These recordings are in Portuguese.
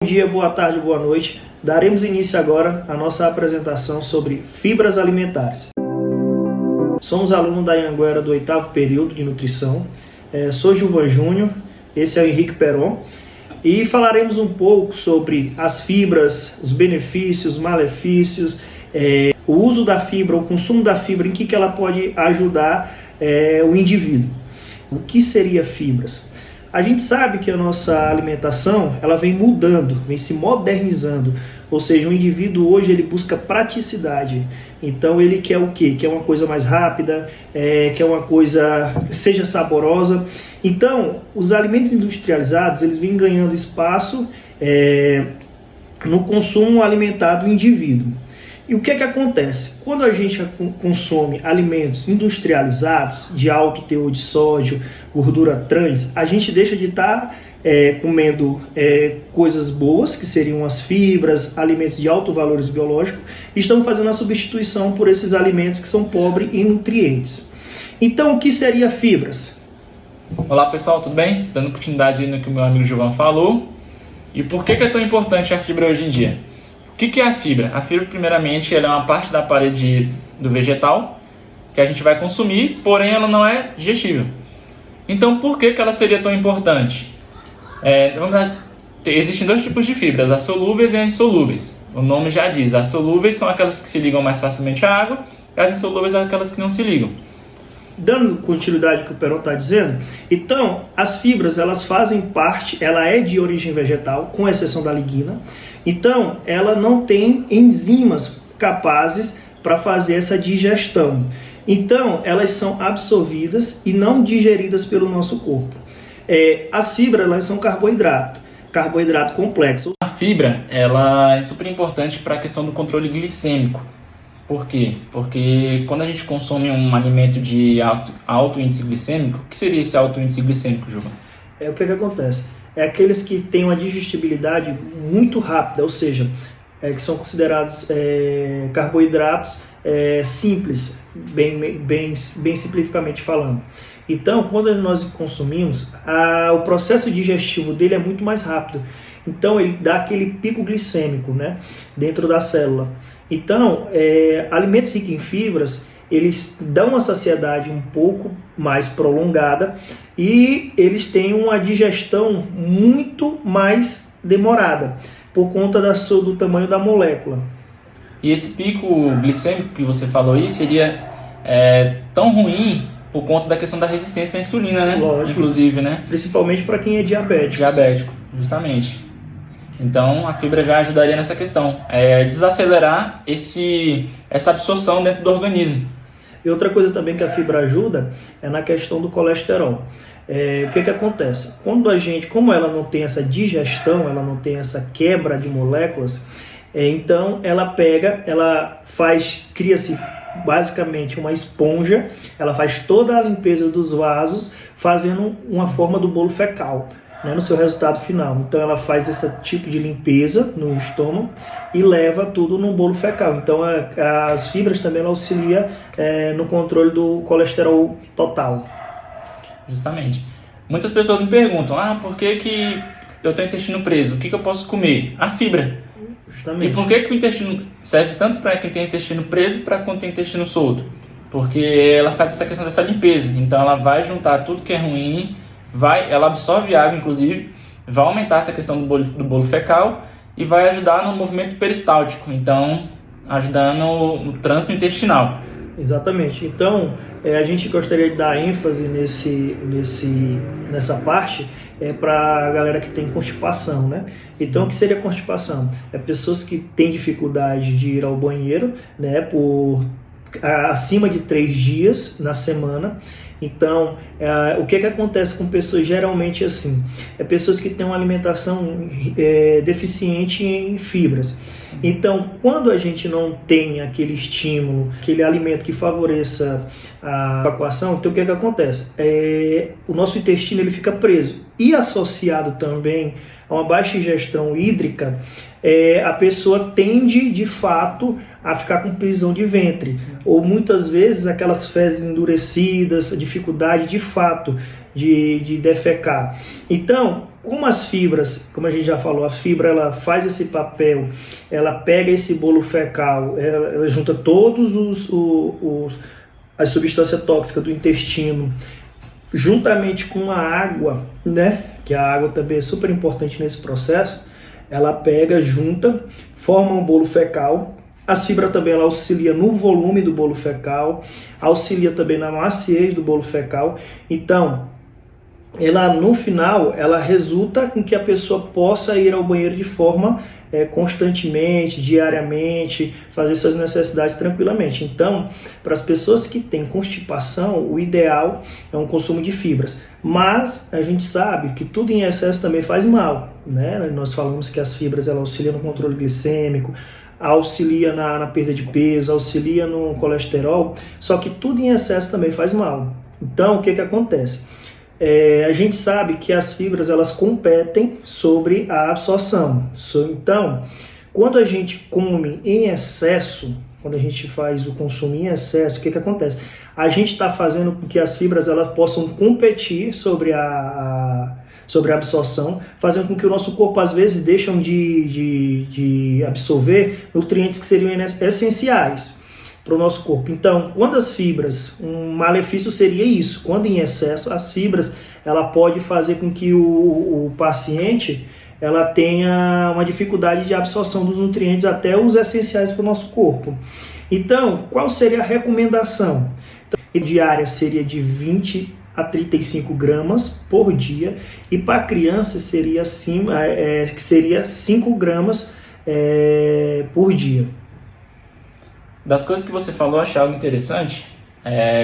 Bom dia, boa tarde, boa noite. Daremos início agora à nossa apresentação sobre fibras alimentares. Somos alunos da Anhanguera do 8º período de nutrição. Sou Gilvan Júnior, esse é o Henrique Peron e falaremos um pouco sobre as fibras, os benefícios, malefícios, o uso da fibra, o consumo da fibra, em que ela pode ajudar o indivíduo. O que seria fibras? A gente sabe que a nossa alimentação ela vem mudando, vem se modernizando, ou seja, o indivíduo hoje ele busca praticidade, então ele quer o quê? Quer uma coisa mais rápida, quer uma coisa que seja saborosa. Então, os alimentos industrializados eles vêm ganhando espaço no consumo alimentar do indivíduo. E o que é que acontece? Quando a gente consome alimentos industrializados, de alto teor de sódio, gordura trans, a gente deixa de estar comendo coisas boas, que seriam as fibras, alimentos de alto valor biológico, e estamos fazendo a substituição por esses alimentos que são pobres em nutrientes. Então, o que seria fibras? Olá pessoal, tudo bem? Dando continuidade no que o meu amigo Gilvan falou. E por que é tão importante a fibra hoje em dia? O que é a fibra? A fibra, primeiramente, ela é uma parte da parede do vegetal que a gente vai consumir, porém ela não é digestível. Então, por que ela seria tão importante? Existem dois tipos de fibras, as solúveis e as insolúveis. O nome já diz, as solúveis são aquelas que se ligam mais facilmente à água, e as insolúveis são aquelas que não se ligam. Dando continuidade ao que o Peron está dizendo, então as fibras elas fazem parte, ela é de origem vegetal, com exceção da lignina, então ela não tem enzimas capazes para fazer essa digestão. Então elas são absorvidas e não digeridas pelo nosso corpo. As fibras elas são carboidrato complexo. A fibra ela é super importante para a questão do controle glicêmico. Por quê? Porque quando a gente consome um alimento de alto índice glicêmico, o que seria esse alto índice glicêmico, Gilvan? O que acontece? Aqueles que têm uma digestibilidade muito rápida, ou seja, que são considerados carboidratos simples, bem simplificamente falando. Então, quando nós consumimos, o processo digestivo dele é muito mais rápido. Então, ele dá aquele pico glicêmico, né, dentro da célula. Então, alimentos ricos em fibras, eles dão uma saciedade um pouco mais prolongada e eles têm uma digestão muito mais demorada, por conta do tamanho da molécula. E esse pico glicêmico que você falou aí seria tão ruim por conta da questão da resistência à insulina, né? Lógico. Inclusive, né? Principalmente para quem é diabético. Diabético, justamente. Então, a fibra já ajudaria nessa questão, desacelerar essa absorção dentro do organismo. E outra coisa também que a fibra ajuda é na questão do colesterol. O que acontece? Como ela não tem essa digestão, ela não tem essa quebra de moléculas, então cria-se basicamente uma esponja, ela faz toda a limpeza dos vasos, fazendo uma forma do bolo fecal, né, no seu resultado final. Então ela faz esse tipo de limpeza no estômago e leva tudo num bolo fecal. Então as fibras também auxiliam no controle do colesterol total. Justamente. Muitas pessoas me perguntam, por que eu tenho intestino preso? O que eu posso comer? A fibra. Justamente. E por que o intestino serve tanto para quem tem intestino preso para quem tem intestino solto? Porque ela faz essa questão dessa limpeza. Então ela vai juntar tudo que é ruim, ela absorve água, inclusive, vai aumentar essa questão do bolo fecal e vai ajudar no movimento peristáltico, então ajudando no trânsito intestinal. Exatamente. Então, a gente gostaria de dar ênfase nessa parte para a galera que tem constipação, né? Então, o que seria constipação? Pessoas que têm dificuldade de ir ao banheiro, né, por acima de 3 dias na semana. Então, o que acontece com pessoas geralmente assim? Pessoas que têm uma alimentação deficiente em fibras. Então, quando a gente não tem aquele estímulo, aquele alimento que favoreça a evacuação, então o que acontece? O nosso intestino ele fica preso. E associado também a uma baixa ingestão hídrica, a pessoa tende, de fato, a ficar com prisão de ventre. Ou muitas vezes aquelas fezes endurecidas, a dificuldade, de fato, de defecar. Então, como as fibras, como a gente já falou, a fibra ela faz esse papel, ela pega esse bolo fecal, ela junta todos as substâncias tóxicas do intestino, juntamente com a água, né? Que a água também é super importante nesse processo. Ela pega, junta, forma um bolo fecal. As fibras também ela auxilia no volume do bolo fecal, auxilia também na maciez do bolo fecal. Então, ela no final, ela resulta com que a pessoa possa ir ao banheiro de forma constantemente, diariamente, fazer suas necessidades tranquilamente. Então, para as pessoas que têm constipação, o ideal é um consumo de fibras. Mas a gente sabe que tudo em excesso também faz mal, né? Nós falamos que as fibras ela auxiliam no controle glicêmico, auxilia na perda de peso, auxilia no colesterol, só que tudo em excesso também faz mal. Então, o que acontece? A gente sabe que as fibras elas competem sobre a absorção. Então, quando a gente come em excesso, quando a gente faz o consumo em excesso, o que acontece? A gente está fazendo com que as fibras elas possam competir sobre a absorção, fazendo com que o nosso corpo às vezes deixam de absorver nutrientes que seriam essenciais para o nosso corpo. Então, quando as fibras, um malefício seria isso, quando em excesso, as fibras, ela pode fazer com que o paciente ela tenha uma dificuldade de absorção dos nutrientes, até os essenciais para o nosso corpo. Então, qual seria a recomendação? Então, a diária seria de 20 a 35 gramas por dia, e para a criança seria 5 gramas por dia. Das coisas que você falou, eu achei algo interessante,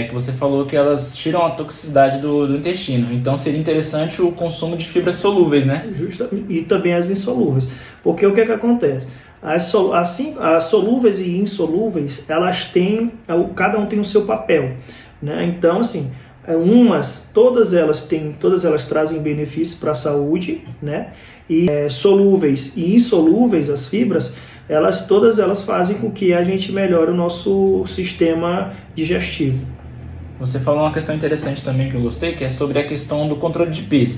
que você falou que elas tiram a toxicidade do intestino. Então seria interessante o consumo de fibras solúveis, né? Justamente, e também as insolúveis. Porque o que acontece? As solúveis e insolúveis, elas têm, cada um tem o seu papel, né? Então, assim, todas elas trazem benefícios para a saúde, né? E solúveis e insolúveis, as fibras, todas elas fazem com que a gente melhore o nosso sistema digestivo. Você falou uma questão interessante também que eu gostei, que é sobre a questão do controle de peso.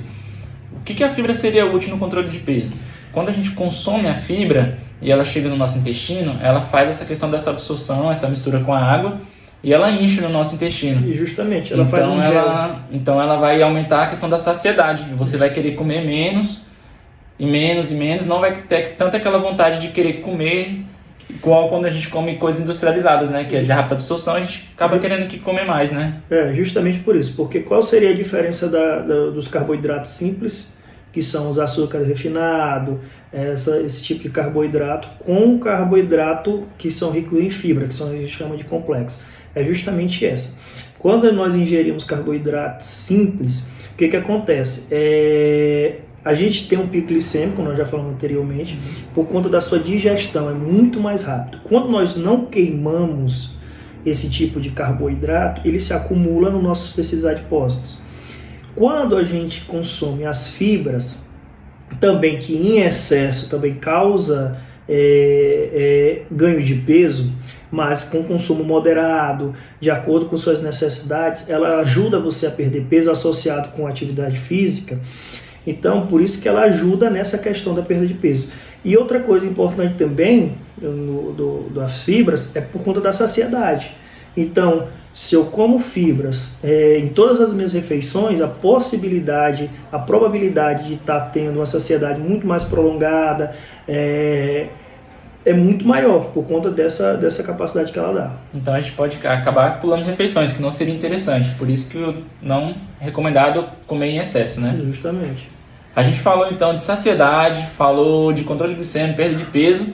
O que a fibra seria útil no controle de peso? Quando a gente consome a fibra e ela chega no nosso intestino, ela faz essa questão dessa absorção, essa mistura com a água, e ela enche no nosso intestino. E justamente, ela faz um gel. Então ela vai aumentar a questão da saciedade. Você vai querer comer menos, e menos, não vai ter tanta aquela vontade de querer comer, igual quando a gente come coisas industrializadas, né? Que é de rápida absorção, a gente acaba querendo que comer mais, né? Justamente por isso. Porque qual seria a diferença dos carboidratos simples, que são os açúcares refinados, esse tipo de carboidrato, com o carboidrato que são ricos em fibra, que a gente chama de complexo? É justamente essa. Quando nós ingerimos carboidratos simples, o que acontece? A gente tem um pico glicêmico, nós já falamos anteriormente, por conta da sua digestão, é muito mais rápido. Quando nós não queimamos esse tipo de carboidrato, ele se acumula nos nossos tecidos adiposos. Quando a gente consome as fibras, também que em excesso também causa ganho de peso, mas com consumo moderado, de acordo com suas necessidades, ela ajuda você a perder peso associado com atividade física. Então, por isso que ela ajuda nessa questão da perda de peso. E outra coisa importante também das fibras é por conta da saciedade. Então, se eu como fibras em todas as minhas refeições, a probabilidade de estar tendo uma saciedade muito mais prolongada é muito maior, por conta dessa capacidade que ela dá. Então a gente pode acabar pulando refeições, que não seria interessante. Por isso que não é recomendado comer em excesso, né? Justamente. A gente falou então de saciedade, falou de controle glicêmico, perda de peso,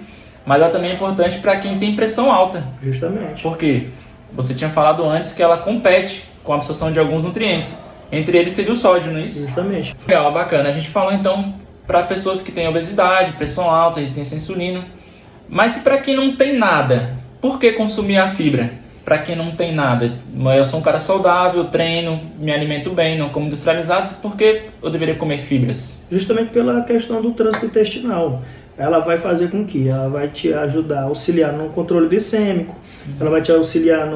mas ela também é importante para quem tem pressão alta. Justamente. Por quê? Você tinha falado antes que ela compete com a absorção de alguns nutrientes. Entre eles seria o sódio, não é isso? Justamente. Legal, bacana. A gente falou então para pessoas que têm obesidade, pressão alta, resistência à insulina. Mas e para quem não tem nada? Por que consumir a fibra? Para quem não tem nada, eu sou um cara saudável, treino, me alimento bem, não como industrializados, por que eu deveria comer fibras? Justamente pela questão do trânsito intestinal. Ela vai fazer com que ela vai te ajudar, auxiliar no controle glicêmico, ela vai te auxiliar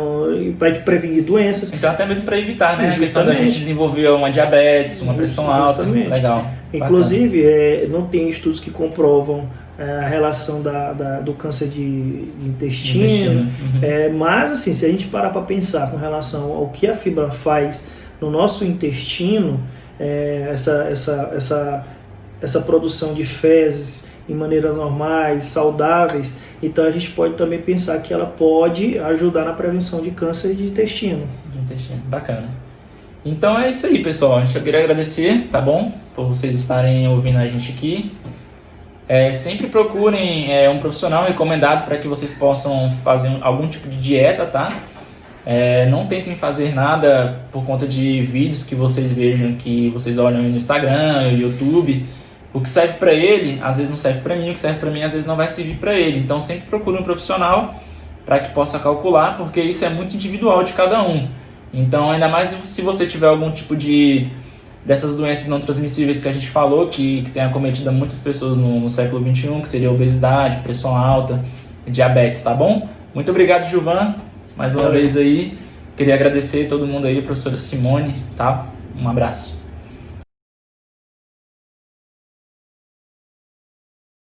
vai te prevenir doenças. Então até mesmo para evitar, né? A questão da gente desenvolver uma diabetes, uma pressão alta. Legal. Inclusive, não tem estudos que comprovam a relação do câncer de intestino. Uhum. Mas, assim, se a gente parar para pensar com relação ao que a fibra faz no nosso intestino, essa produção de fezes em maneiras normais, saudáveis, então a gente pode também pensar que ela pode ajudar na prevenção de câncer de intestino. Bacana. Então é isso aí, pessoal. Eu queria agradecer, tá bom? Por vocês estarem ouvindo a gente aqui. Sempre procurem um profissional recomendado para que vocês possam fazer algum tipo de dieta, tá? Não tentem fazer nada por conta de vídeos que vocês vejam, que vocês olham aí no Instagram, no YouTube. O que serve para ele, às vezes não serve para mim, o que serve para mim, às vezes não vai servir para ele. Então sempre procure um profissional para que possa calcular, porque isso é muito individual de cada um. Então, ainda mais se você tiver algum tipo dessas doenças não transmissíveis que a gente falou, que tem acometido muitas pessoas no século XXI, que seria obesidade, pressão alta, diabetes, tá bom? Muito obrigado, Gilvan, mais uma vez aí. Queria agradecer a todo mundo aí, a professora Simone, tá? Um abraço.